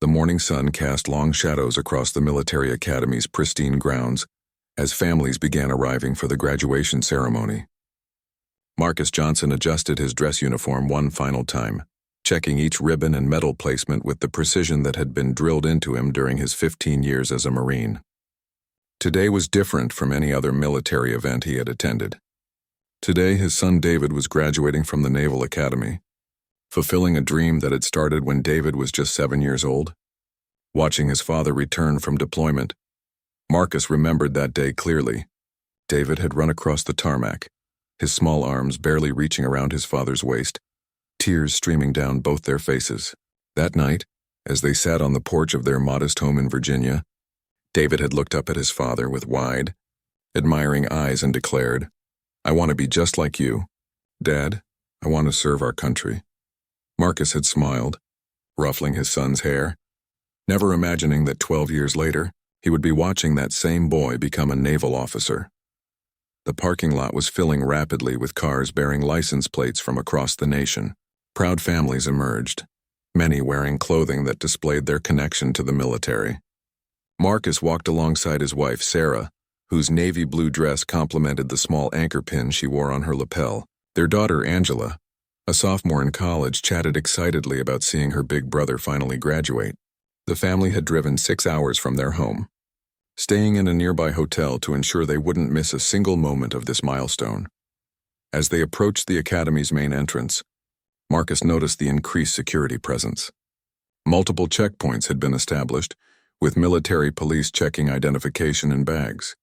The morning sun cast long shadows across the military academy's pristine grounds as families began arriving for the graduation ceremony. Marcus Johnson adjusted his dress uniform one final time, checking each ribbon and medal placement with the precision that had been drilled into him during his 15 years as a Marine. Today was different from any other military event he had attended. Today, his son David was graduating from the Naval Academy, fulfilling a dream that had started when David was just 7 years old. Watching his father return from deployment, Marcus remembered that day clearly. David had run across the tarmac, his small arms barely reaching around his father's waist, tears streaming down both their faces. That night, as they sat on the porch of their modest home in Virginia, David had looked up at his father with wide, admiring eyes and declared, "I want to be just like you. Dad, I want to serve our country." Marcus had smiled, ruffling his son's hair, never imagining that 12 years later, he would be watching that same boy become a naval officer. The parking lot was filling rapidly with cars bearing license plates from across the nation. Proud families emerged, many wearing clothing that displayed their connection to the military. Marcus walked alongside his wife, Sarah, whose navy blue dress complemented the small anchor pin she wore on her lapel. Their daughter, Angela, a sophomore in college, chatted excitedly about seeing her big brother finally graduate. The family had driven 6 hours from their home, staying in a nearby hotel to ensure they wouldn't miss a single moment of this milestone. As they approached the academy's main entrance, Marcus noticed the increased security presence. Multiple checkpoints had been established, with military police checking identification and bags.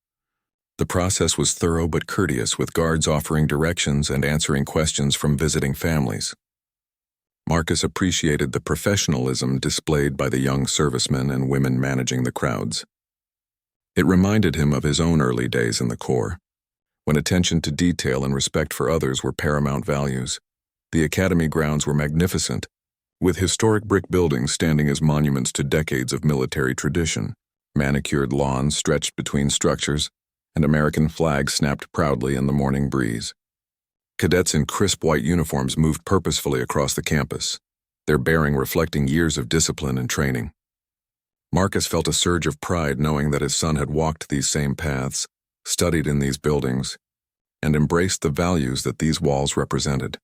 The process was thorough but courteous, with guards offering directions and answering questions from visiting families. Marcus appreciated the professionalism displayed by the young servicemen and women managing the crowds. It reminded him of his own early days in the Corps, when attention to detail and respect for others were paramount values. The academy grounds were magnificent, with historic brick buildings standing as monuments to decades of military tradition. Manicured lawns stretched between structures, and American flags snapped proudly in the morning breeze. Cadets in crisp white uniforms moved purposefully across the campus, their bearing reflecting years of discipline and training. Marcus felt a surge of pride knowing that his son had walked these same paths, studied in these buildings, and embraced the values that these walls represented.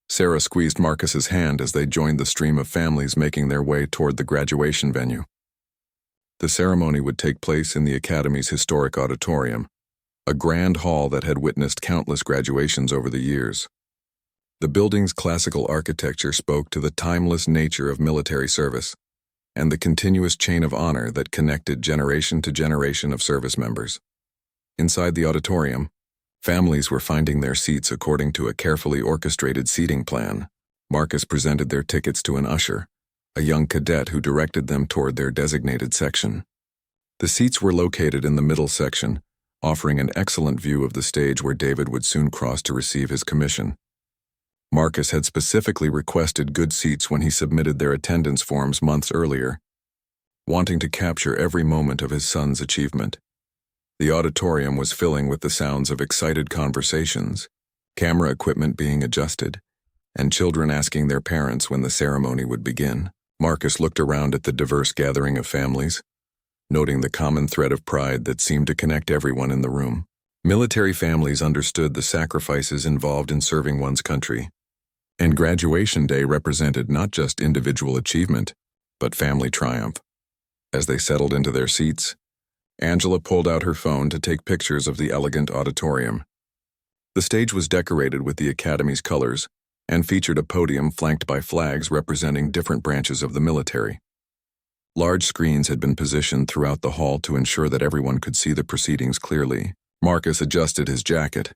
Sarah squeezed Marcus's hand as they joined the stream of families making their way toward the graduation venue. The ceremony would take place in the Academy's historic auditorium, a grand hall that had witnessed countless graduations over the years. The building's classical architecture spoke to the timeless nature of military service and the continuous chain of honor that connected generation to generation of service members. Inside the auditorium, families were finding their seats according to a carefully orchestrated seating plan. Marcus presented their tickets to an usher, a young cadet who directed them toward their designated section. The seats were located in the middle section, offering an excellent view of the stage where David would soon cross to receive his commission. Marcus had specifically requested good seats when he submitted their attendance forms months earlier, wanting to capture every moment of his son's achievement. The auditorium was filling with the sounds of excited conversations, camera equipment being adjusted, and children asking their parents when the ceremony would begin. Marcus looked around at the diverse gathering of families, noting the common thread of pride that seemed to connect everyone in the room. Military families understood the sacrifices involved in serving one's country, and graduation day represented not just individual achievement, but family triumph. As they settled into their seats, Angela pulled out her phone to take pictures of the elegant auditorium. The stage was decorated with the Academy's colors and featured a podium flanked by flags representing different branches of the military. Large screens had been positioned throughout the hall to ensure that everyone could see the proceedings clearly. Marcus adjusted his jacket,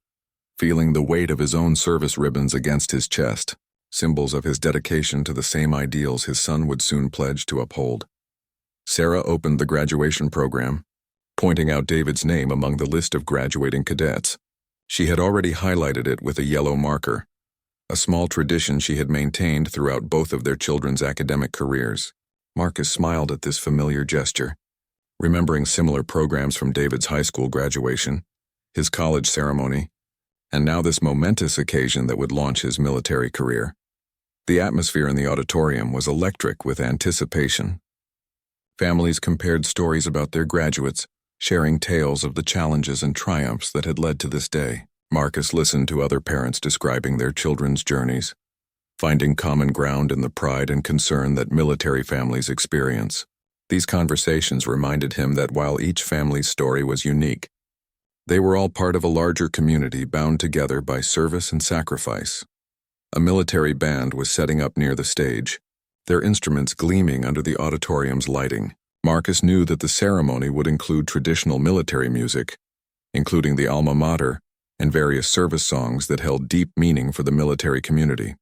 feeling the weight of his own service ribbons against his chest, symbols of his dedication to the same ideals his son would soon pledge to uphold. Sarah opened the graduation program, pointing out David's name among the list of graduating cadets. She had already highlighted it with a yellow marker, a small tradition she had maintained throughout both of their children's academic careers. Marcus smiled at this familiar gesture, remembering similar programs from David's high school graduation, his college ceremony, and now this momentous occasion that would launch his military career. The atmosphere in the auditorium was electric with anticipation. Families compared stories about their graduates, sharing tales of the challenges and triumphs that had led to this day. Marcus listened to other parents describing their children's journeys, finding common ground in the pride and concern that military families experience. These conversations reminded him that while each family's story was unique, they were all part of a larger community bound together by service and sacrifice. A military band was setting up near the stage, their instruments gleaming under the auditorium's lighting. Marcus knew that the ceremony would include traditional military music, including the alma mater and various service songs that held deep meaning for the military community.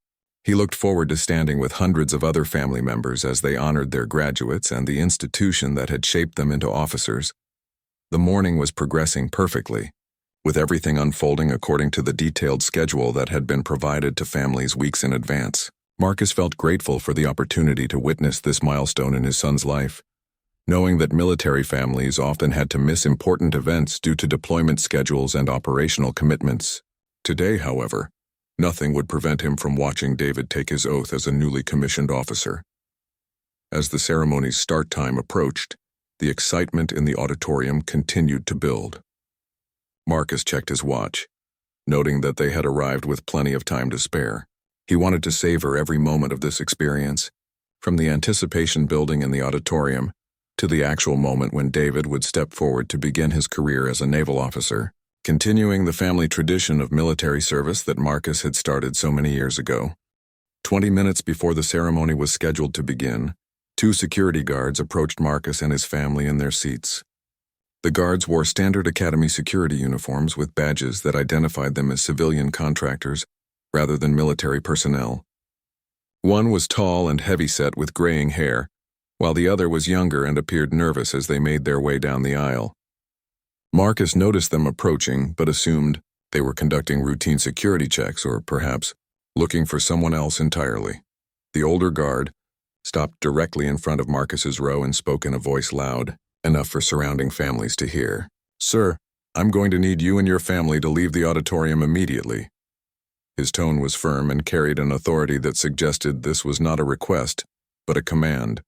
He looked forward to standing with hundreds of other family members as they honored their graduates and the institution that had shaped them into officers. The morning was progressing perfectly, with everything unfolding according to the detailed schedule that had been provided to families weeks in advance. Marcus felt grateful for the opportunity to witness this milestone in his son's life, knowing that military families often had to miss important events due to deployment schedules and operational commitments. Today, however, nothing would prevent him from watching David take his oath as a newly commissioned officer. As the ceremony's start time approached, the excitement in the auditorium continued to build. Marcus checked his watch, noting that they had arrived with plenty of time to spare. He wanted to savor every moment of this experience, from the anticipation building in the auditorium to the actual moment when David would step forward to begin his career as a naval officer, continuing the family tradition of military service that Marcus had started so many years ago. 20 minutes before the ceremony was scheduled to begin, 2 security guards approached Marcus and his family in their seats. The guards wore standard academy security uniforms with badges that identified them as civilian contractors rather than military personnel. One was tall and heavy-set with graying hair, while the other was younger and appeared nervous as they made their way down the aisle. Marcus noticed them approaching, but assumed they were conducting routine security checks or perhaps looking for someone else entirely. The older guard stopped directly in front of Marcus's row and spoke in a voice loud enough for surrounding families to hear. "Sir, I'm going to need you and your family to leave the auditorium immediately." His tone was firm and carried an authority that suggested this was not a request, but a command.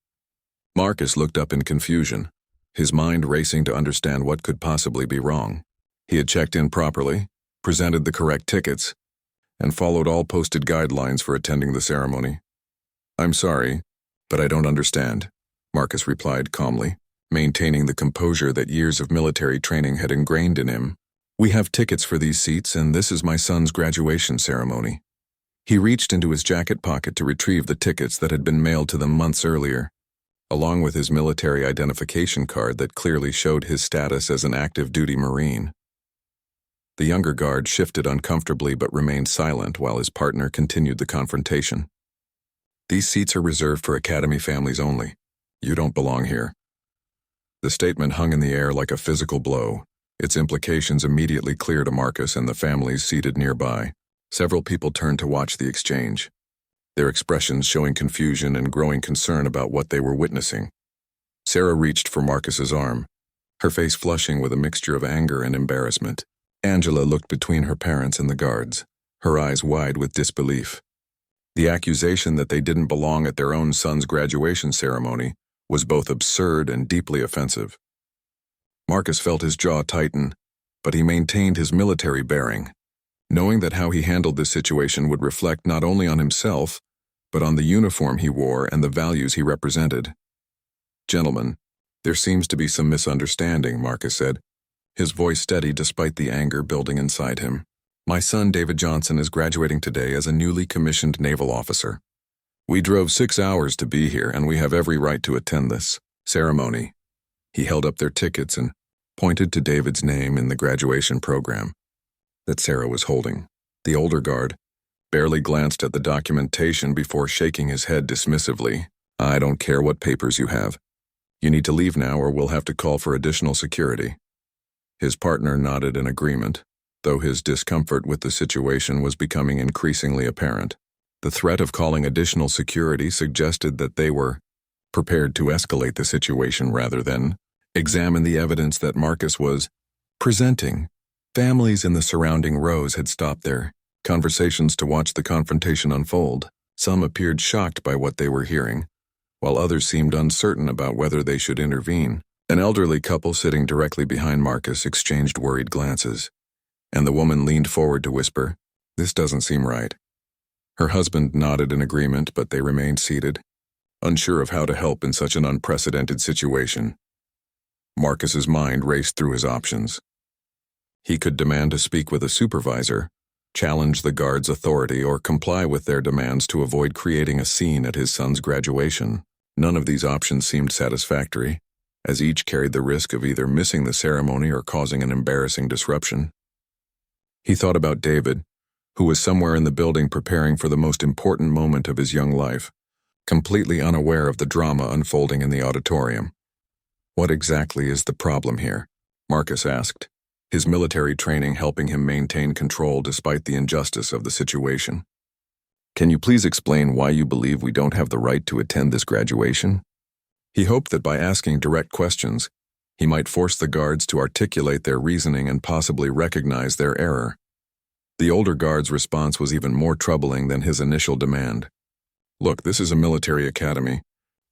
Marcus looked up in confusion, his mind racing to understand what could possibly be wrong. He had checked in properly, presented the correct tickets, and followed all posted guidelines for attending the ceremony. "I'm sorry, but I don't understand," Marcus replied calmly, maintaining the composure that years of military training had ingrained in him. "We have tickets for these seats, and this is my son's graduation ceremony." He reached into his jacket pocket to retrieve the tickets that had been mailed to them months earlier, along with his military identification card that clearly showed his status as an active-duty Marine. The younger guard shifted uncomfortably but remained silent while his partner continued the confrontation. "These seats are reserved for academy families only. You don't belong here." The statement hung in the air like a physical blow, its implications immediately clear to Marcus and the families seated nearby. Several people turned to watch the exchange, their expressions showing confusion and growing concern about what they were witnessing. Sarah reached for Marcus's arm, her face flushing with a mixture of anger and embarrassment. Angela looked between her parents and the guards, her eyes wide with disbelief. The accusation that they didn't belong at their own son's graduation ceremony was both absurd and deeply offensive. Marcus felt his jaw tighten, but he maintained his military bearing, knowing that how he handled this situation would reflect not only on himself, but on the uniform he wore and the values he represented. "Gentlemen, there seems to be some misunderstanding," Marcus said, his voice steady despite the anger building inside him. "My son David Johnson is graduating today as a newly commissioned naval officer. We drove 6 hours to be here, and we have every right to attend this ceremony." He held up their tickets and pointed to David's name in the graduation program that Sarah was holding. The older guard barely glanced at the documentation before shaking his head dismissively. "I don't care what papers you have. You need to leave now or we'll have to call for additional security." His partner nodded in agreement, though his discomfort with the situation was becoming increasingly apparent. The threat of calling additional security suggested that they were prepared to escalate the situation rather than examine the evidence that Marcus was presenting. Families in the surrounding rows had stopped their conversations to watch the confrontation unfold. Some appeared shocked by what they were hearing, while others seemed uncertain about whether they should intervene. An elderly couple sitting directly behind Marcus exchanged worried glances, and the woman leaned forward to whisper, "This doesn't seem right." Her husband nodded in agreement, but they remained seated, unsure of how to help in such an unprecedented situation. Marcus's mind raced through his options. He could demand to speak with a supervisor, challenge the guard's authority, or comply with their demands to avoid creating a scene at his son's graduation. None of these options seemed satisfactory, as each carried the risk of either missing the ceremony or causing an embarrassing disruption. He thought about David, who was somewhere in the building preparing for the most important moment of his young life, completely unaware of the drama unfolding in the auditorium. "What exactly is the problem here?" Marcus asked, his military training helping him maintain control despite the injustice of the situation. "Can you please explain why you believe we don't have the right to attend this graduation?" He hoped that by asking direct questions, he might force the guards to articulate their reasoning and possibly recognize their error. The older guard's response was even more troubling than his initial demand. "Look, this is a military academy,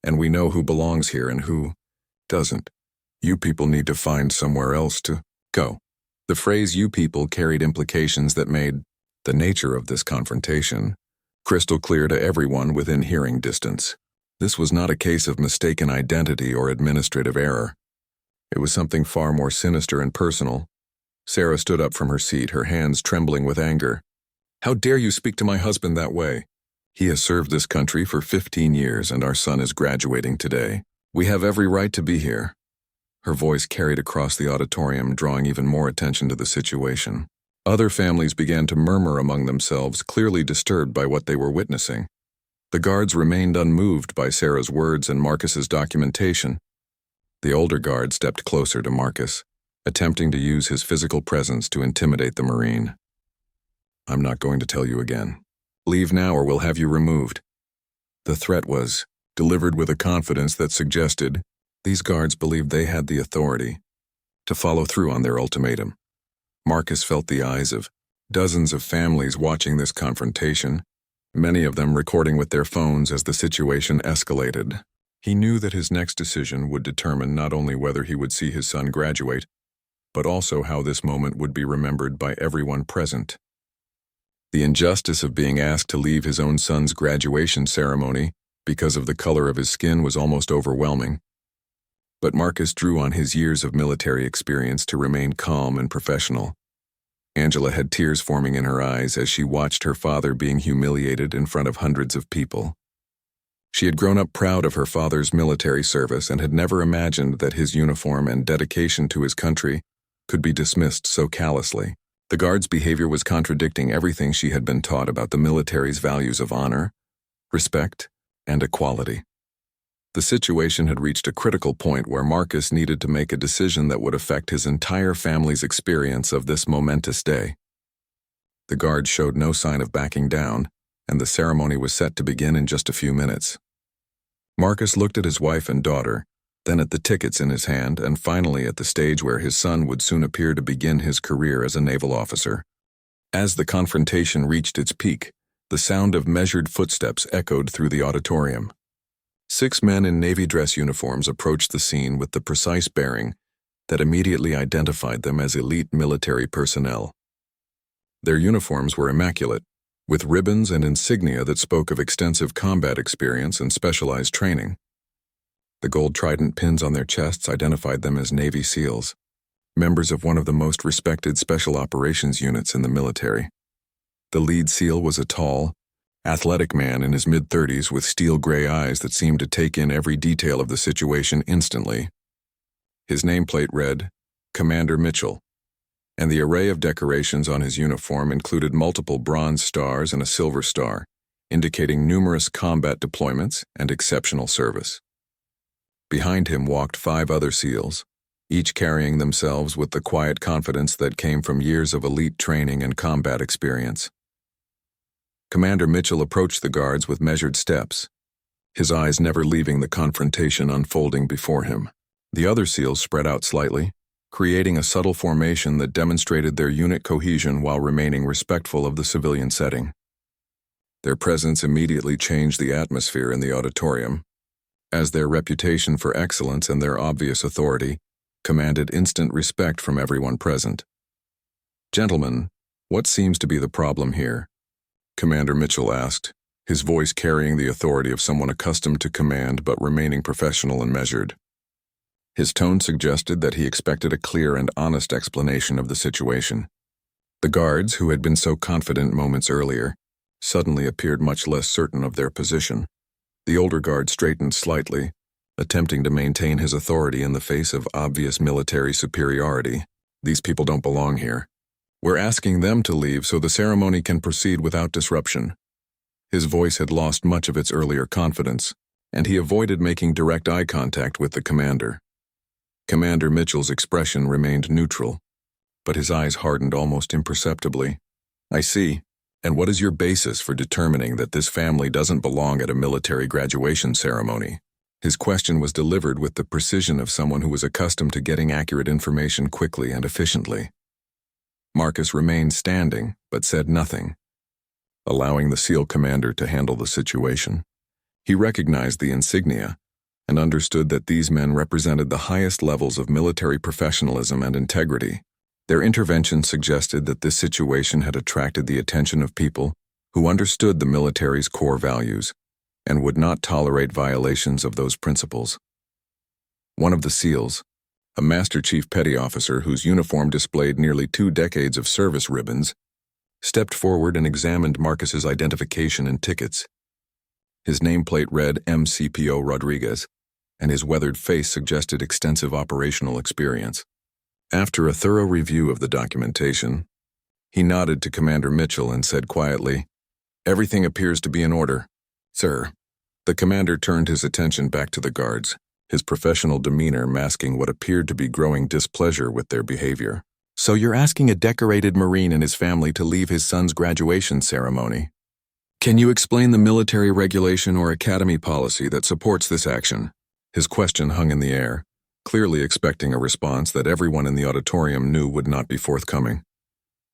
and we know who belongs here and who doesn't. You people need to find somewhere else to go." The phrase "you people" carried implications that made the nature of this confrontation crystal clear to everyone within hearing distance. This was not a case of mistaken identity or administrative error. It was something far more sinister and personal. Sarah stood up from her seat, her hands trembling with anger. "How dare you speak to my husband that way? He has served this country for 15 years and our son is graduating today. We have every right to be here." Her voice carried across the auditorium, drawing even more attention to the situation. Other families began to murmur among themselves, clearly disturbed by what they were witnessing. The guards remained unmoved by Sarah's words and Marcus's documentation. The older guard stepped closer to Marcus, attempting to use his physical presence to intimidate the Marine. "I'm not going to tell you again. Leave now or we'll have you removed." The threat was delivered with a confidence that suggested these guards believed they had the authority to follow through on their ultimatum. Marcus felt the eyes of dozens of families watching this confrontation, many of them recording with their phones as the situation escalated. He knew that his next decision would determine not only whether he would see his son graduate, but also how this moment would be remembered by everyone present. The injustice of being asked to leave his own son's graduation ceremony because of the color of his skin was almost overwhelming. But Marcus drew on his years of military experience to remain calm and professional. Angela had tears forming in her eyes as she watched her father being humiliated in front of hundreds of people. She had grown up proud of her father's military service and had never imagined that his uniform and dedication to his country could be dismissed so callously. The guard's behavior was contradicting everything she had been taught about the military's values of honor, respect, and equality. The situation had reached a critical point where Marcus needed to make a decision that would affect his entire family's experience of this momentous day. The guard showed no sign of backing down, and the ceremony was set to begin in just a few minutes. Marcus looked at his wife and daughter, then at the tickets in his hand, and finally at the stage where his son would soon appear to begin his career as a naval officer. As the confrontation reached its peak, the sound of measured footsteps echoed through the auditorium. 6 men in Navy dress uniforms approached the scene with the precise bearing that immediately identified them as elite military personnel. Their uniforms were immaculate, with ribbons and insignia that spoke of extensive combat experience and specialized training. The gold trident pins on their chests identified them as Navy SEALs, members of one of the most respected special operations units in the military. The lead SEAL was a tall, athletic man in his mid-30s with steel-gray eyes that seemed to take in every detail of the situation instantly. His nameplate read, Commander Mitchell, and the array of decorations on his uniform included multiple bronze stars and a silver star, indicating numerous combat deployments and exceptional service. Behind him walked 5 other SEALs, each carrying themselves with the quiet confidence that came from years of elite training and combat experience. Commander Mitchell approached the guards with measured steps, his eyes never leaving the confrontation unfolding before him. The other SEALs spread out slightly, creating a subtle formation that demonstrated their unit cohesion while remaining respectful of the civilian setting. Their presence immediately changed the atmosphere in the auditorium. as their reputation for excellence and their obvious authority commanded instant respect from everyone present. "Gentlemen, what seems to be the problem here?" Commander Mitchell asked, his voice carrying the authority of someone accustomed to command but remaining professional and measured. His tone suggested that he expected a clear and honest explanation of the situation. The guards, who had been so confident moments earlier, suddenly appeared much less certain of their position. The older guard straightened slightly, attempting to maintain his authority in the face of obvious military superiority. "These people don't belong here. We're asking them to leave so the ceremony can proceed without disruption." His voice had lost much of its earlier confidence, and he avoided making direct eye contact with the commander. Commander Mitchell's expression remained neutral, but his eyes hardened almost imperceptibly. "I see. And what is your basis for determining that this family doesn't belong at a military graduation ceremony?" His question was delivered with the precision of someone who was accustomed to getting accurate information quickly and efficiently. Marcus remained standing, but said nothing, allowing the SEAL commander to handle the situation. He recognized the insignia and understood that these men represented the highest levels of military professionalism and integrity. Their intervention suggested that this situation had attracted the attention of people who understood the military's core values and would not tolerate violations of those principles. One of the SEALs, a Master Chief Petty Officer whose uniform displayed nearly 2 decades of service ribbons, stepped forward and examined Marcus's identification and tickets. His nameplate read MCPO Rodriguez, and his weathered face suggested extensive operational experience. After a thorough review of the documentation, he nodded to Commander Mitchell and said quietly, "Everything appears to be in order, sir." The commander turned his attention back to the guards, his professional demeanor masking what appeared to be growing displeasure with their behavior. "So you're asking a decorated Marine and his family to leave his son's graduation ceremony? Can you explain the military regulation or academy policy that supports this action?" His question hung in the air, clearly expecting a response that everyone in the auditorium knew would not be forthcoming.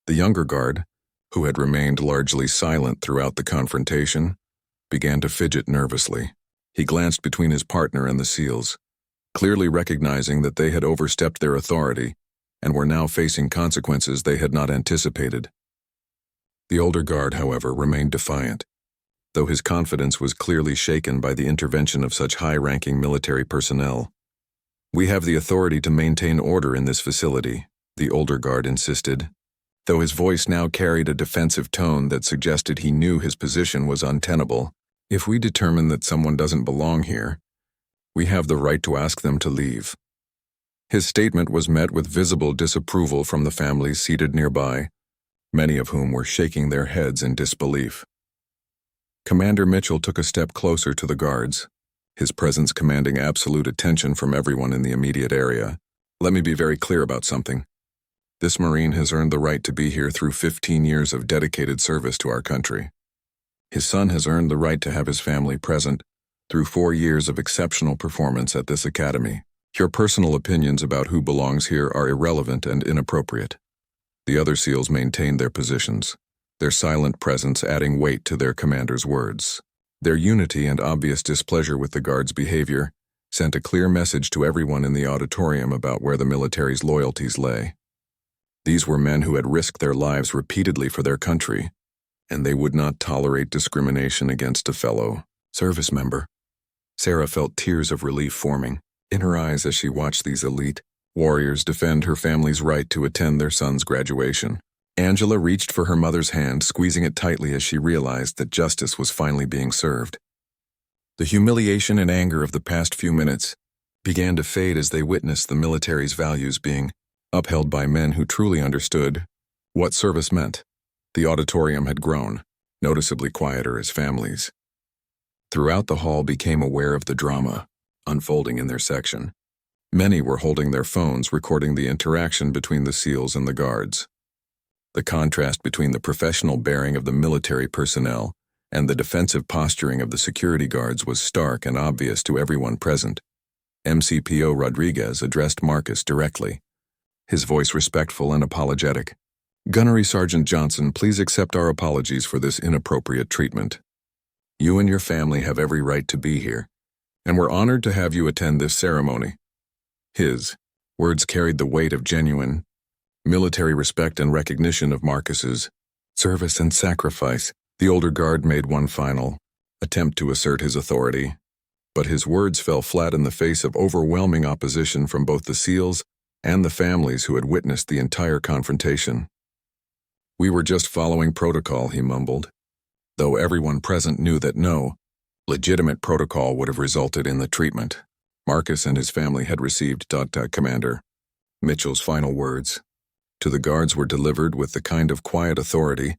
The younger guard, who had remained largely silent throughout the confrontation, began to fidget nervously. He glanced between his partner and the SEALs, clearly recognizing that they had overstepped their authority and were now facing consequences they had not anticipated. The older guard, however, remained defiant, though his confidence was clearly shaken by the intervention of such high-ranking military personnel. "We have the authority to maintain order in this facility," the older guard insisted, though his voice now carried a defensive tone that suggested he knew his position was untenable. "If we determine that someone doesn't belong here, we have the right to ask them to leave." His statement was met with visible disapproval from the families seated nearby, many of whom were shaking their heads in disbelief. Commander Mitchell took a step closer to the guards, his presence commanding absolute attention from everyone in the immediate area. "Let me be very clear about something. This Marine has earned the right to be here through 15 years of dedicated service to our country. His son has earned the right to have his family present through 4 years of exceptional performance at this academy. Your personal opinions about who belongs here are irrelevant and inappropriate." The other SEALs maintained their positions, their silent presence adding weight to their commander's words. Their unity and obvious displeasure with the guards' behavior sent a clear message to everyone in the auditorium about where the military's loyalties lay. These were men who had risked their lives repeatedly for their country, and they would not tolerate discrimination against a fellow service member. Sarah felt tears of relief forming in her eyes as she watched these elite warriors defend her family's right to attend their son's graduation. Angela reached for her mother's hand, squeezing it tightly as she realized that justice was finally being served. The humiliation and anger of the past few minutes began to fade as they witnessed the military's values being upheld by men who truly understood what service meant. The auditorium had grown, noticeably quieter as families throughout the hall became aware of the drama unfolding in their section. Many were holding their phones, recording the interaction between the SEALs and the guards. The contrast between the professional bearing of the military personnel and the defensive posturing of the security guards was stark and obvious to everyone present. MCPO Rodriguez addressed Marcus directly, his voice respectful and apologetic. "Gunnery Sergeant Johnson, please accept our apologies for this inappropriate treatment. You and your family have every right to be here, and we're honored to have you attend this ceremony." His words carried the weight of genuine military respect and recognition of Marcus's service and sacrifice. The older guard made one final attempt to assert his authority, but his words fell flat in the face of overwhelming opposition from both the SEALs and the families who had witnessed the entire confrontation. "We were just following protocol," he mumbled, though everyone present knew that no legitimate protocol would have resulted in the treatment Marcus and his family had received. Commander Mitchell's final words to the guards were delivered with the kind of quiet authority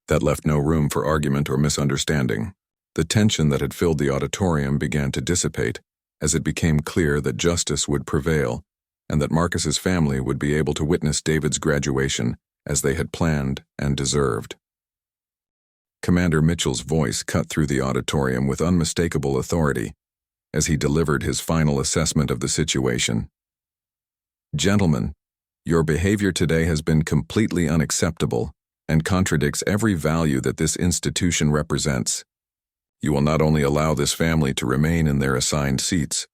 that left no room for argument or misunderstanding. The tension that had filled the auditorium began to dissipate as it became clear that justice would prevail and that Marcus's family would be able to witness David's graduation as they had planned and deserved. Commander Mitchell's voice cut through the auditorium with unmistakable authority as he delivered his final assessment of the situation. "Gentlemen, your behavior today has been completely unacceptable and contradicts every value that this institution represents. You will not only allow this family to remain in their assigned seats,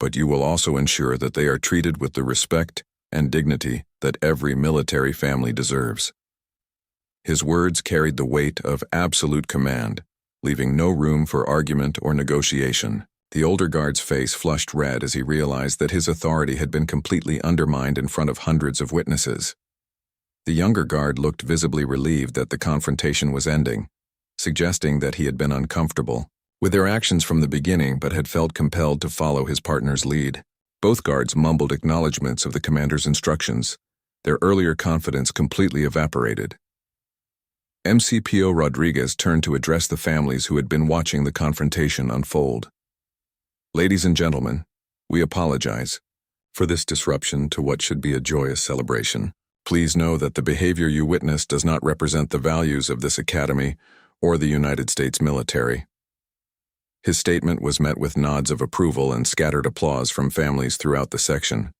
but you will also ensure that they are treated with the respect and dignity that every military family deserves." His words carried the weight of absolute command, leaving no room for argument or negotiation. The older guard's face flushed red as he realized that his authority had been completely undermined in front of hundreds of witnesses. The younger guard looked visibly relieved that the confrontation was ending, suggesting that he had been uncomfortable with their actions from the beginning but had felt compelled to follow his partner's lead. Both guards mumbled acknowledgments of the commander's instructions, their earlier confidence completely evaporated. MCPO Rodriguez turned to address the families who had been watching the confrontation unfold. "Ladies and gentlemen, we apologize for this disruption to what should be a joyous celebration. Please know that the behavior you witnessed does not represent the values of this academy or the United States military." His statement was met with nods of approval and scattered applause from families throughout the section.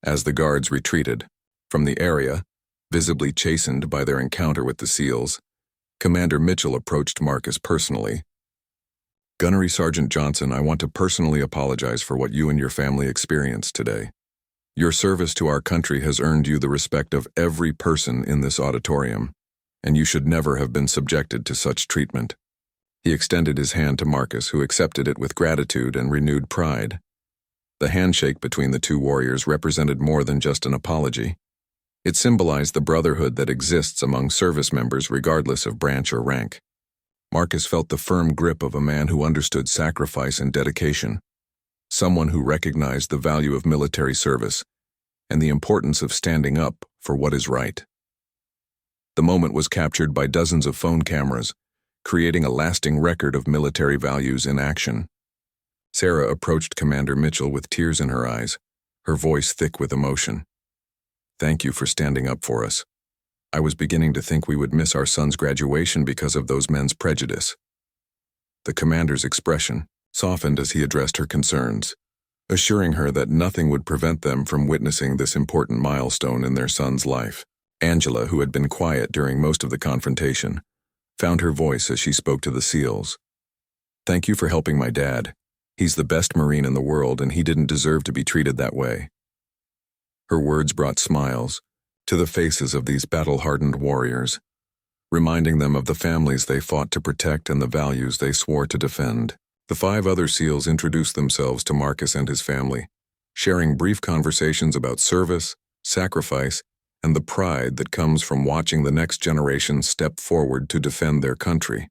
As the guards retreated from the area, visibly chastened by their encounter with the SEALs, Commander Mitchell approached Marcus personally. "Gunnery Sergeant Johnson, I want to personally apologize for what you and your family experienced today. Your service to our country has earned you the respect of every person in this auditorium, and you should never have been subjected to such treatment." He extended his hand to Marcus, who accepted it with gratitude and renewed pride. The handshake between the two warriors represented more than just an apology. It symbolized the brotherhood that exists among service members regardless of branch or rank. Marcus felt the firm grip of a man who understood sacrifice and dedication, someone who recognized the value of military service and the importance of standing up for what is right. The moment was captured by dozens of phone cameras, creating a lasting record of military values in action. Sarah approached Commander Mitchell with tears in her eyes, her voice thick with emotion. "Thank you for standing up for us. I was beginning to think we would miss our son's graduation because of those men's prejudice." The commander's expression softened as he addressed her concerns, assuring her that nothing would prevent them from witnessing this important milestone in their son's life. Angela, who had been quiet during most of the confrontation, found her voice as she spoke to the SEALs. "Thank you for helping my dad. He's the best Marine in the world, and he didn't deserve to be treated that way." Her words brought smiles to the faces of these battle-hardened warriors, reminding them of the families they fought to protect and the values they swore to defend. The 5 other SEALs introduced themselves to Marcus and his family, sharing brief conversations about service, sacrifice, and the pride that comes from watching the next generation step forward to defend their country.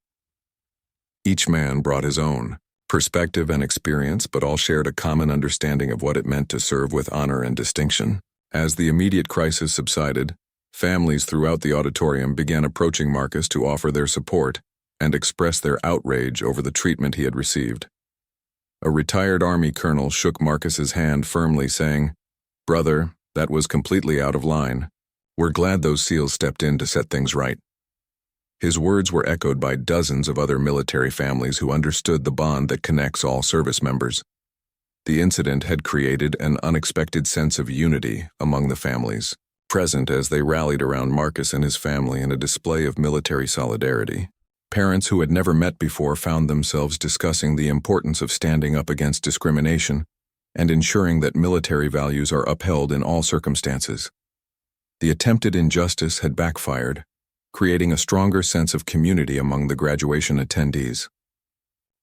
Each man brought his own perspective and experience, but all shared a common understanding of what it meant to serve with honor and distinction. As the immediate crisis subsided, families throughout the auditorium began approaching Marcus to offer their support and express their outrage over the treatment he had received. A retired Army colonel shook Marcus's hand firmly, saying, "Brother, that was completely out of line. We're glad those SEALs stepped in to set things right." His words were echoed by dozens of other military families who understood the bond that connects all service members. The incident had created an unexpected sense of unity among the families present as they rallied around Marcus and his family in a display of military solidarity. Parents who had never met before found themselves discussing the importance of standing up against discrimination and ensuring that military values are upheld in all circumstances. The attempted injustice had backfired, creating a stronger sense of community among the graduation attendees.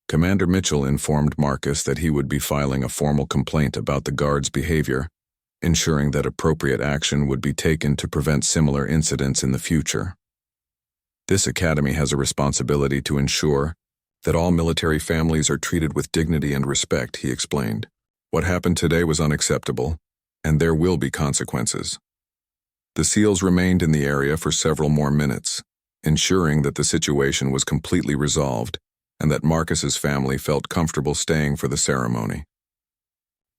Commander Mitchell informed Marcus that he would be filing a formal complaint about the guards' behavior, ensuring that appropriate action would be taken to prevent similar incidents in the future. This academy has a responsibility to ensure that all military families are treated with dignity and respect, he explained. What happened today was unacceptable, and there will be consequences. The SEALs remained in the area for several more minutes, ensuring that the situation was completely resolved and that Marcus's family felt comfortable staying for the ceremony.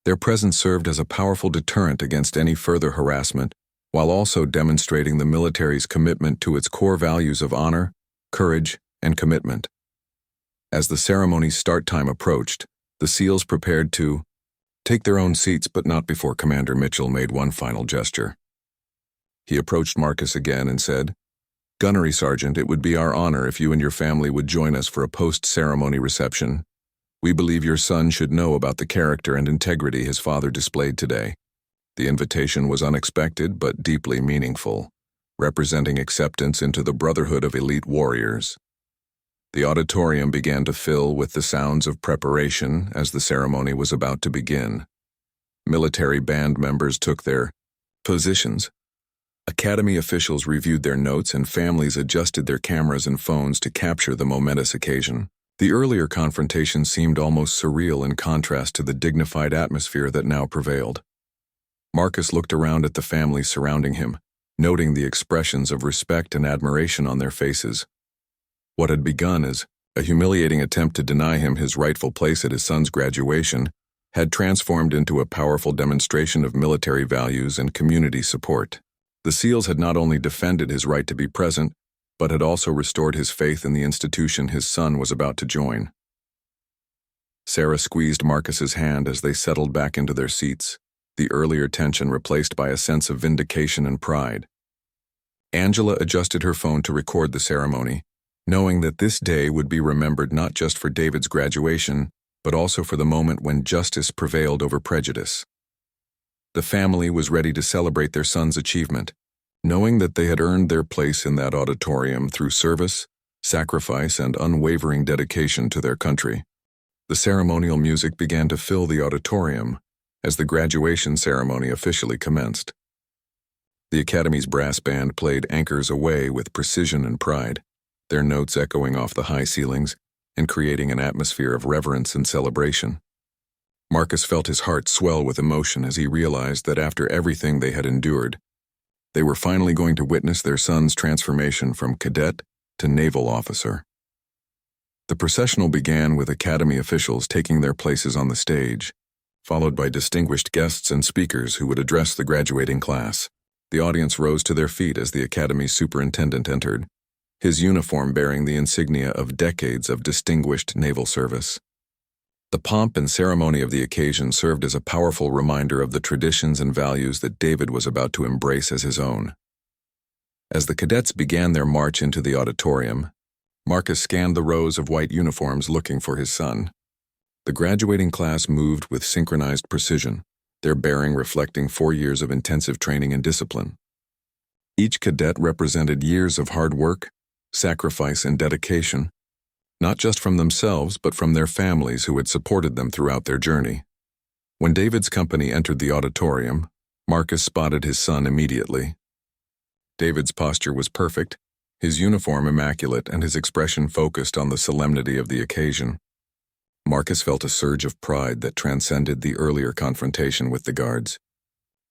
Their presence served as a powerful deterrent against any further harassment, while also demonstrating the military's commitment to its core values of honor, courage, and commitment. As the ceremony's start time approached, the SEALs prepared to take their own seats, but not before Commander Mitchell made one final gesture. He approached Marcus again and said, "Gunnery Sergeant, it would be our honor if you and your family would join us for a post-ceremony reception. We believe your son should know about the character and integrity his father displayed today." The invitation was unexpected but deeply meaningful, representing acceptance into the brotherhood of elite warriors. The auditorium began to fill with the sounds of preparation as the ceremony was about to begin. Military band members took their positions. Academy officials reviewed their notes and families adjusted their cameras and phones to capture the momentous occasion. The earlier confrontation seemed almost surreal in contrast to the dignified atmosphere that now prevailed. Marcus looked around at the families surrounding him, noting the expressions of respect and admiration on their faces. What had begun as a humiliating attempt to deny him his rightful place at his son's graduation had transformed into a powerful demonstration of military values and community support. The SEALs had not only defended his right to be present, but had also restored his faith in the institution his son was about to join. Sarah squeezed Marcus's hand as they settled back into their seats, the earlier tension replaced by a sense of vindication and pride. Angela adjusted her phone to record the ceremony, knowing that this day would be remembered not just for David's graduation, but also for the moment when justice prevailed over prejudice. The family was ready to celebrate their son's achievement, knowing that they had earned their place in that auditorium through service, sacrifice, and unwavering dedication to their country. The ceremonial music began to fill the auditorium as the graduation ceremony officially commenced. The Academy's brass band played Anchors Away with precision and pride, their notes echoing off the high ceilings and creating an atmosphere of reverence and celebration. Marcus felt his heart swell with emotion as he realized that after everything they had endured, they were finally going to witness their son's transformation from cadet to naval officer. The processional began with Academy officials taking their places on the stage, followed by distinguished guests and speakers who would address the graduating class. The audience rose to their feet as the Academy's superintendent entered, his uniform bearing the insignia of decades of distinguished naval service. The pomp and ceremony of the occasion served as a powerful reminder of the traditions and values that David was about to embrace as his own. As the cadets began their march into the auditorium, Marcus scanned the rows of white uniforms looking for his son. The graduating class moved with synchronized precision, their bearing reflecting 4 years of intensive training and discipline. Each cadet represented years of hard work, sacrifice, and dedication, not just from themselves but from their families who had supported them throughout their journey. When David's company entered the auditorium, Marcus spotted his son immediately. David's posture was perfect, his uniform immaculate, and his expression focused on the solemnity of the occasion. Marcus felt a surge of pride that transcended the earlier confrontation with the guards.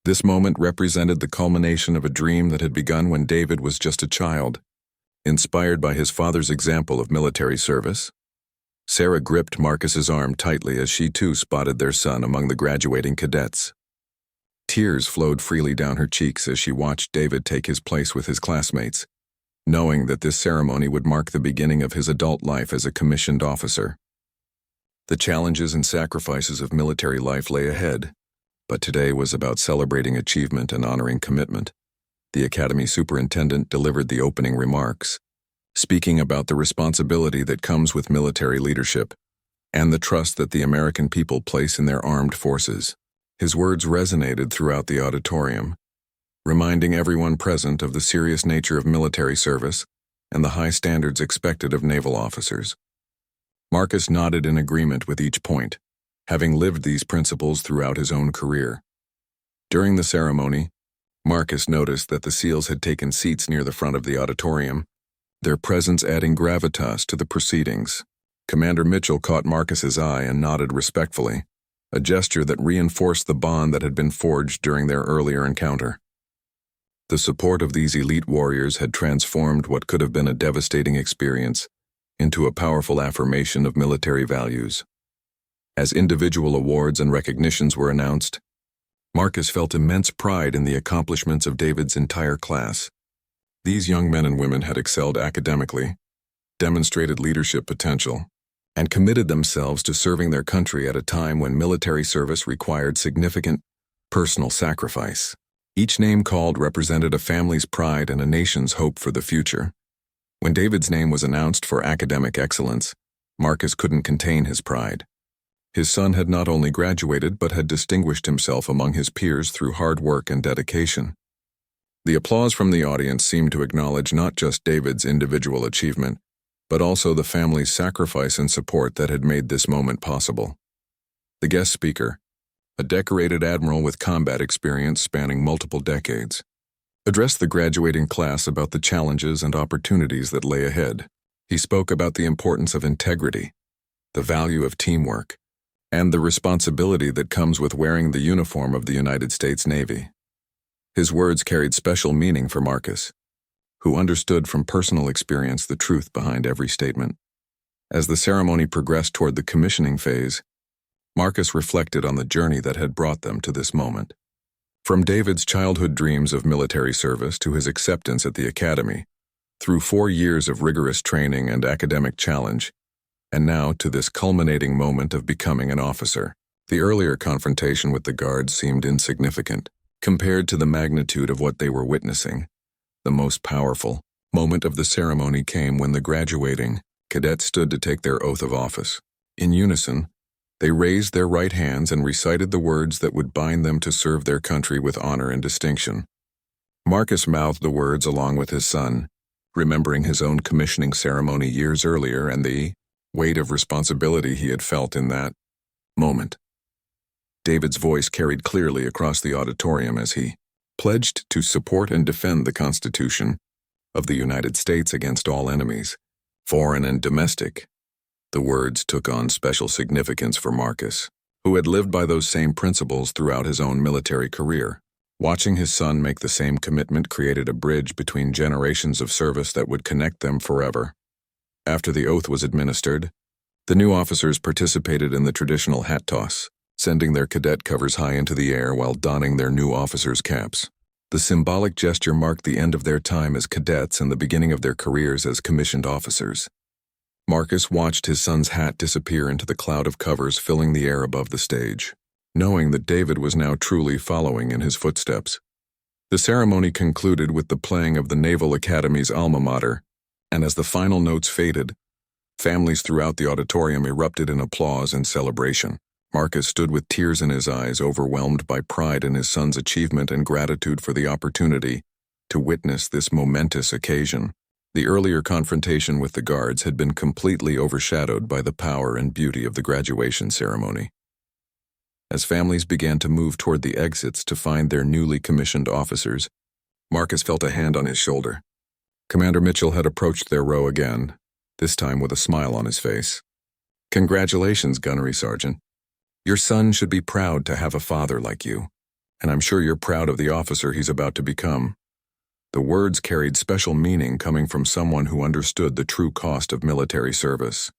This moment represented the culmination of a dream that had begun when David was just a child. Inspired by his father's example of military service, Sarah gripped Marcus's arm tightly as she too spotted their son among the graduating cadets. Tears flowed freely down her cheeks as she watched David take his place with his classmates, knowing that this ceremony would mark the beginning of his adult life as a commissioned officer. The challenges and sacrifices of military life lay ahead, but today was about celebrating achievement and honoring commitment. The Academy superintendent delivered the opening remarks, speaking about the responsibility that comes with military leadership and the trust that the American people place in their armed forces. His words resonated throughout the auditorium, reminding everyone present of the serious nature of military service and the high standards expected of naval officers. Marcus nodded in agreement with each point, having lived these principles throughout his own career. During the ceremony, Marcus noticed that the SEALs had taken seats near the front of the auditorium, their presence adding gravitas to the proceedings. Commander Mitchell caught Marcus's eye and nodded respectfully, a gesture that reinforced the bond that had been forged during their earlier encounter. The support of these elite warriors had transformed what could have been a devastating experience into a powerful affirmation of military values. As individual awards and recognitions were announced, Marcus felt immense pride in the accomplishments of David's entire class. These young men and women had excelled academically, demonstrated leadership potential, and committed themselves to serving their country at a time when military service required significant personal sacrifice. Each name called represented a family's pride and a nation's hope for the future. When David's name was announced for academic excellence, Marcus couldn't contain his pride. His son had not only graduated but had distinguished himself among his peers through hard work and dedication. The applause from the audience seemed to acknowledge not just David's individual achievement, but also the family's sacrifice and support that had made this moment possible. The guest speaker, a decorated admiral with combat experience spanning multiple decades, addressed the graduating class about the challenges and opportunities that lay ahead. He spoke about the importance of integrity, the value of teamwork, and the responsibility that comes with wearing the uniform of the United States Navy. His words carried special meaning for Marcus, who understood from personal experience the truth behind every statement. As the ceremony progressed toward the commissioning phase, Marcus reflected on the journey that had brought them to this moment. From David's childhood dreams of military service to his acceptance at the academy, through 4 years of rigorous training and academic challenge, and now to this culminating moment of becoming an officer. The earlier confrontation with the guards seemed insignificant compared to the magnitude of what they were witnessing. The most powerful moment of the ceremony came when the graduating cadets stood to take their oath of office. In unison, they raised their right hands and recited the words that would bind them to serve their country with honor and distinction. Marcus mouthed the words along with his son, remembering his own commissioning ceremony years earlier and the weight of responsibility he had felt in that moment. David's voice carried clearly across the auditorium as he pledged to support and defend the Constitution of the United States against all enemies, foreign and domestic. The words took on special significance for Marcus, who had lived by those same principles throughout his own military career. Watching his son make the same commitment created a bridge between generations of service that would connect them forever. After the oath was administered, the new officers participated in the traditional hat toss, sending their cadet covers high into the air while donning their new officers' caps. The symbolic gesture marked the end of their time as cadets and the beginning of their careers as commissioned officers. Marcus watched his son's hat disappear into the cloud of covers filling the air above the stage, knowing that David was now truly following in his footsteps. The ceremony concluded with the playing of the Naval Academy's alma mater, and as the final notes faded, families throughout the auditorium erupted in applause and celebration. Marcus stood with tears in his eyes, overwhelmed by pride in his son's achievement and gratitude for the opportunity to witness this momentous occasion. The earlier confrontation with the guards had been completely overshadowed by the power and beauty of the graduation ceremony. As families began to move toward the exits to find their newly commissioned officers, Marcus felt a hand on his shoulder. Commander Mitchell had approached their row again, this time with a smile on his face. "Congratulations, Gunnery Sergeant. Your son should be proud to have a father like you, and I'm sure you're proud of the officer he's about to become." The words carried special meaning coming from someone who understood the true cost of military service.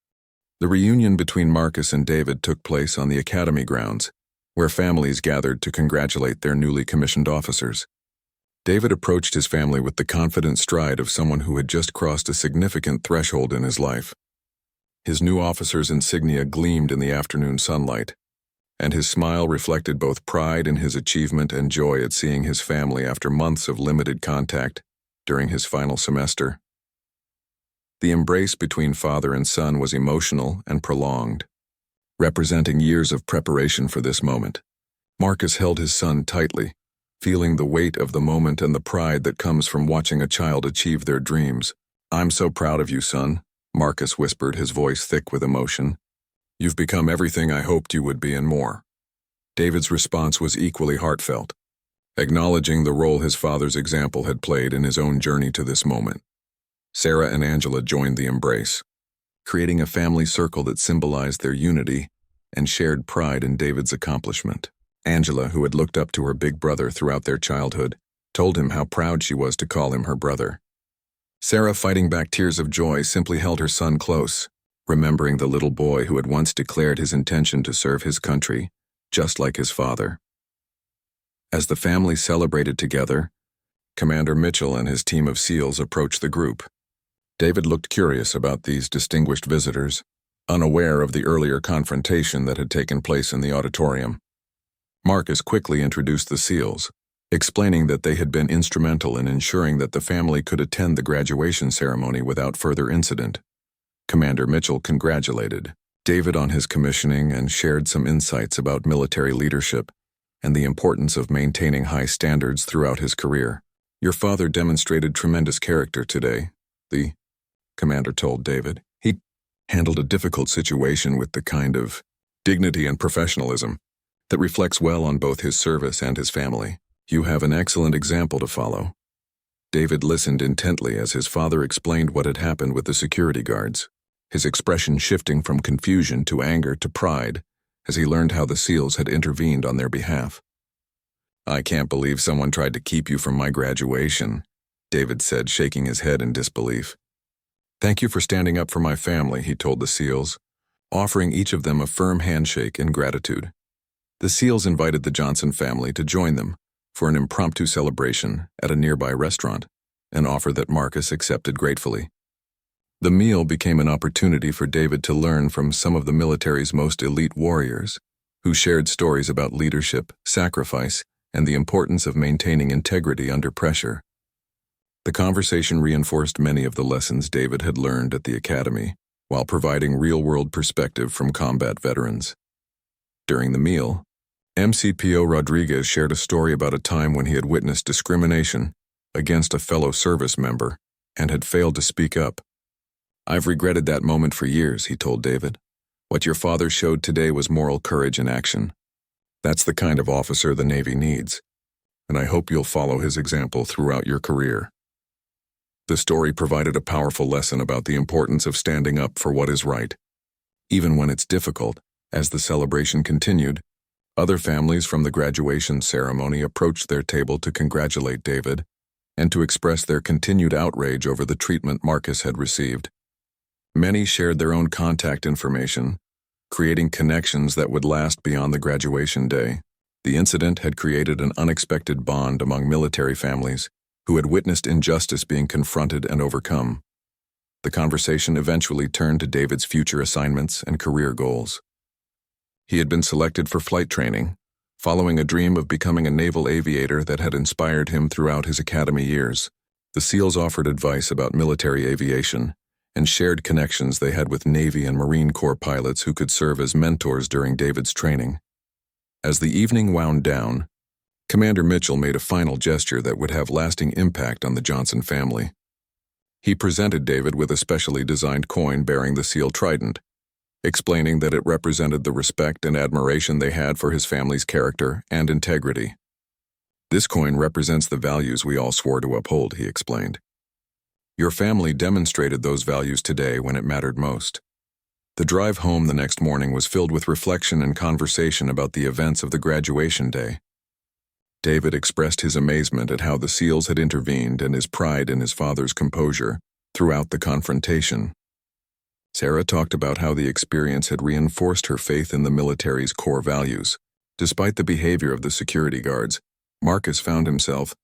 The reunion between Marcus and David took place on the academy grounds, where families gathered to congratulate their newly commissioned officers. David approached his family with the confident stride of someone who had just crossed a significant threshold in his life. His new officer's insignia gleamed in the afternoon sunlight, and his smile reflected both pride in his achievement and joy at seeing his family after months of limited contact during his final semester. The embrace between father and son was emotional and prolonged, representing years of preparation for this moment. Marcus held his son tightly, feeling the weight of the moment and the pride that comes from watching a child achieve their dreams. "I'm so proud of you, son," Marcus whispered, his voice thick with emotion. "You've become everything I hoped you would be and more." David's response was equally heartfelt, acknowledging the role his father's example had played in his own journey to this moment. Sarah and Angela joined the embrace, creating a family circle that symbolized their unity and shared pride in David's accomplishment. Angela, who had looked up to her big brother throughout their childhood, told him how proud she was to call him her brother. Sarah, fighting back tears of joy, simply held her son close, remembering the little boy who had once declared his intention to serve his country, just like his father. As the family celebrated together, Commander Mitchell and his team of SEALs approached the group. David looked curious about these distinguished visitors, unaware of the earlier confrontation that had taken place in the auditorium. Marcus quickly introduced the SEALs, explaining that they had been instrumental in ensuring that the family could attend the graduation ceremony without further incident. Commander Mitchell congratulated David on his commissioning and shared some insights about military leadership and the importance of maintaining high standards throughout his career. "Your father demonstrated tremendous character today," the commander told David. "He handled a difficult situation with the kind of dignity and professionalism that reflects well on both his service and his family. You have an excellent example to follow." David listened intently as his father explained what had happened with the security guards, his expression shifting from confusion to anger to pride as he learned how the SEALs had intervened on their behalf. "I can't believe someone tried to keep you from my graduation," David said, shaking his head in disbelief. "Thank you for standing up for my family," he told the SEALs, offering each of them a firm handshake in gratitude. The SEALs invited the Johnson family to join them for an impromptu celebration at a nearby restaurant, an offer that Marcus accepted gratefully. The meal became an opportunity for David to learn from some of the military's most elite warriors, who shared stories about leadership, sacrifice, and the importance of maintaining integrity under pressure. The conversation reinforced many of the lessons David had learned at the academy, while providing real-world perspective from combat veterans. During the meal, MCPO Rodriguez shared a story about a time when he had witnessed discrimination against a fellow service member and had failed to speak up. "I've regretted that moment for years," he told David. "What your father showed today was moral courage in action. That's the kind of officer the Navy needs, and I hope you'll follow his example throughout your career." The story provided a powerful lesson about the importance of standing up for what is right, even when it's difficult. As the celebration continued, other families from the graduation ceremony approached their table to congratulate David and to express their continued outrage over the treatment Marcus had received. Many shared their own contact information, creating connections that would last beyond the graduation day. The incident had created an unexpected bond among military families who had witnessed injustice being confronted and overcome. The conversation eventually turned to David's future assignments and career goals. He had been selected for flight training, following a dream of becoming a naval aviator that had inspired him throughout his academy years. The SEALs offered advice about military aviation and shared connections they had with Navy and Marine Corps pilots who could serve as mentors during David's training. As the evening wound down, Commander Mitchell made a final gesture that would have lasting impact on the Johnson family. He presented David with a specially designed coin bearing the SEAL trident, explaining that it represented the respect and admiration they had for his family's character and integrity. "This coin represents the values we all swore to uphold," he explained. "Your family demonstrated those values today when it mattered most." The drive home the next morning was filled with reflection and conversation about the events of the graduation day. David expressed his amazement at how the SEALs had intervened and his pride in his father's composure throughout the confrontation. Sarah talked about how the experience had reinforced her faith in the military's core values. Despite the behavior of the security guards, Marcus found himself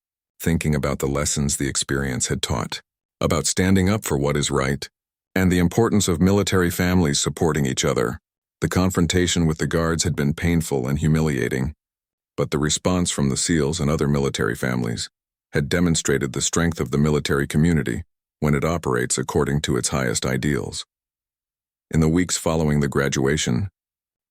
thinking about the lessons the experience had taught, about standing up for what is right, and the importance of military families supporting each other. The confrontation with the guards had been painful and humiliating, but the response from the SEALs and other military families had demonstrated the strength of the military community when it operates according to its highest ideals. In the weeks following the graduation,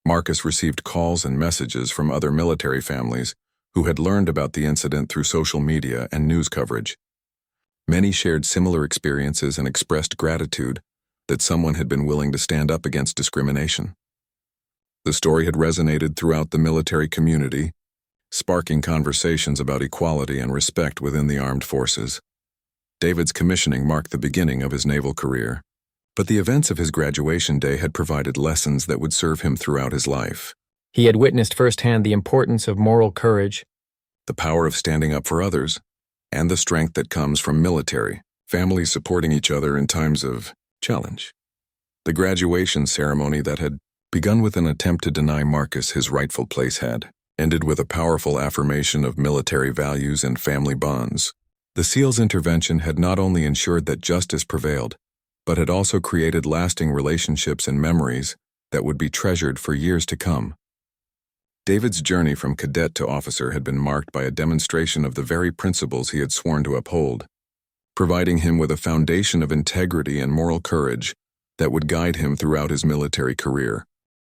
Marcus received calls and messages from other military families who had learned about the incident through social media and news coverage. Many shared similar experiences and expressed gratitude that someone had been willing to stand up against discrimination. The story had resonated throughout the military community, sparking conversations about equality and respect within the armed forces. David's commissioning marked the beginning of his naval career, but the events of his graduation day had provided lessons that would serve him throughout his life. He had witnessed firsthand the importance of moral courage, The power of standing up for others, and the strength that comes from military families supporting each other in times of challenge. The graduation ceremony that had begun with an attempt to deny Marcus his rightful place had ended with a powerful affirmation of military values and family bonds. The SEALs' intervention had not only ensured that justice prevailed, but had also created lasting relationships and memories that would be treasured for years to come. David's journey from cadet to officer had been marked by a demonstration of the very principles he had sworn to uphold, providing him with a foundation of integrity and moral courage that would guide him throughout his military career.